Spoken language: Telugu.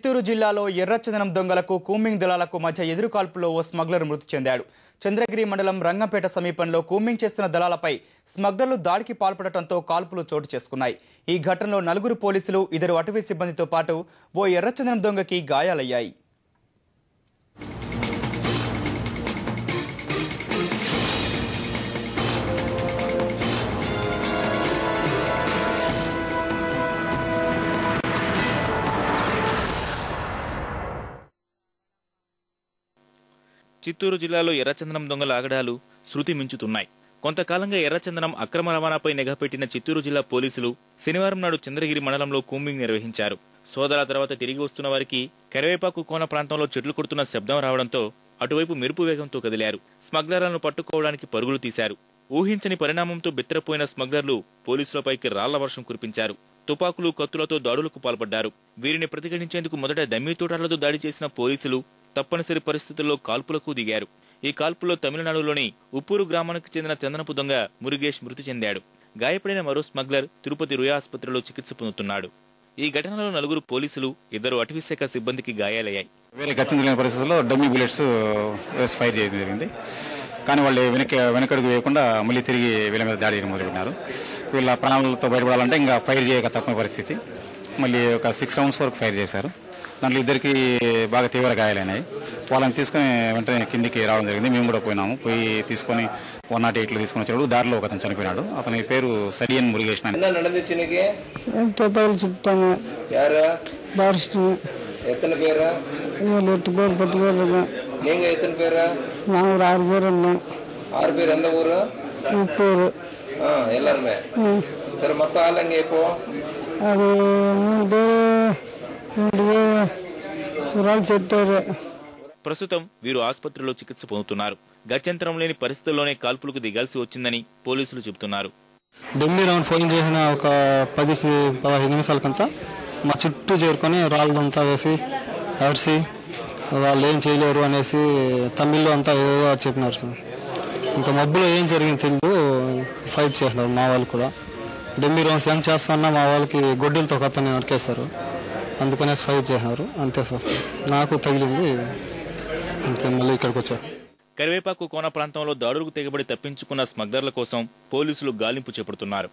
చిత్తూరు జిల్లాలో ఎర్రచందనం దొంగలకు కూంబింగ్ దళాలకు మధ్య ఎదురుకాల్పులో ఓ స్మగ్లర్ మృతి చెందాడు. చంద్రగిరి మండలం రంగంపేట సమీపంలో కూంబింగ్ చేస్తున్న దళాలపై స్మగ్లర్లు దాడికి పాల్పడటంతో కాల్పులు చోటు చేసుకున్నాయి. ఈ ఘటనలో 4 పోలీసులు, 2 అటవీ సిబ్బందితో పాటు ఓ ఎర్రచందనం దొంగకి గాయాలయ్యాయి. చిత్తూరు జిల్లాలో ఎర్రచందనం దొంగల ఆగడాలు శృతి మించుతున్నాయి. కొంతకాలంగా ఎర్రచందనం అక్రమ రవాణాపై నిఘా పెట్టిన చిత్తూరు జిల్లా పోలీసులు శనివారం నాడు చంద్రగిరి మండలంలో కూంబింగ్ నిర్వహించారు. సోదాల తర్వాత తిరిగి వస్తున్న వారికి కరివేపాకు కోన ప్రాంతంలో చెట్లు కొడుతున్న శబ్దం రావడంతో అటువైపు మెరుపు వేగంతో కదిలారు. స్మగ్లర్లను పట్టుకోవడానికి పరుగులు తీశారు. ఊహించని పరిణామంతో బిత్తరపోయిన స్మగ్లర్లు పోలీసులపైకి రాళ్ల వర్షం కురిపించారు. తుపాకులు, కత్తులతో దాడులకు పాల్పడ్డారు. వీరిని ప్రతిఘటించేందుకు మొదట డమ్మీ తోటాలతో దాడి చేసిన పోలీసులు తప్పనిసరి పరిస్థితుల్లో కాల్పులకు దిగారు. ఈ కాల్పుల్లో తమిళనాడులోని ఉప్పూరు గ్రామానికి చెందిన చందనపు దొంగ మురుగేష్ మృతి చెందాడు. గాయపడిన మరో స్మగ్లర్ తిరుపతి రుయా ఆసుపత్రిలో చికిత్స పొందుతున్నాడు. ఈ ఘటనలో 4 పోలీసులు, 2 అటవీ శాఖ సిబ్బందికి గాయాలయ్యాయి. వేరే గచ్చించలేని పరిస్థితుల్లో డమ్మీ బుల్లెట్స్ వేసి ఫైర్ చేయడం జరిగింది. కానీ వాళ్ళు వెనకడుగు వేయకుండా మళ్ళీ తిరిగి వీళ్ళ మీద దాడి చేయడం మొదలుపెట్టినారు. వీళ్ళ ప్రాణాలతో బయటపడాలంటే ఇంకా ఫైర్ చేయక తప్పని పరిస్థితి. మళ్ళీ ఒక 6 రౌండ్స్ వరకు ఫైర్ చేశారు. దాంట్లో 2కి బాగా తీవ్ర గాయాలైనాయి. వాళ్ళని తీసుకుని వెంటనే కిందికి రావడం జరిగింది. మేము కూడా పోయినాము. పోయి తీసుకొని 108లో తీసుకుని వచ్చాడు. దారిలో ఒక అతను చనిపోయినాడు. అతని పేరు సడియన్ మురుగేష్. ప్రస్తుతం వీరు ఆసుపత్రిలో చికిత్స పొందుతున్నారు. గత్యంతరం లేని పరిస్థితుల్లోనే కాల్పులకు దిగాల్సి వచ్చిందని పోలీసులు చెబుతున్నారు. డమ్మీ రౌండ్ ఫోన్ చేసిన ఒక 10-15 నిమిషాలకంతా మా చుట్టూ చేరుకొని రాళ్ళంతా వేసి అరిసి వాళ్ళు ఏం చేయలేరు అనేసి తమిళ్లో అంతా ఏదో చెప్పినారు సార్. ఇంకా మబ్బులో ఏం జరిగింది తెలియదు. ఫైట్ చేసినారు మా వాళ్ళు కూడా. డమ్మీ రౌండ్స్ ఏం చేస్తాన్నా మా వాళ్ళకి గొడ్డలతో కత్తని నరికేస్తారు. అందుకనే ఫైట్ చేసినారు. అంతే సార్. నాకు తగిలింది. అంతే. మళ్ళీ ఇక్కడికి వచ్చారు. కరివేపాకు కోన ప్రాంతంలో దాడులకు తెగబడి తప్పించుకున్న స్మగ్లర్ల కోసం పోలీసులు గాలింపు చేపడుతున్నారు.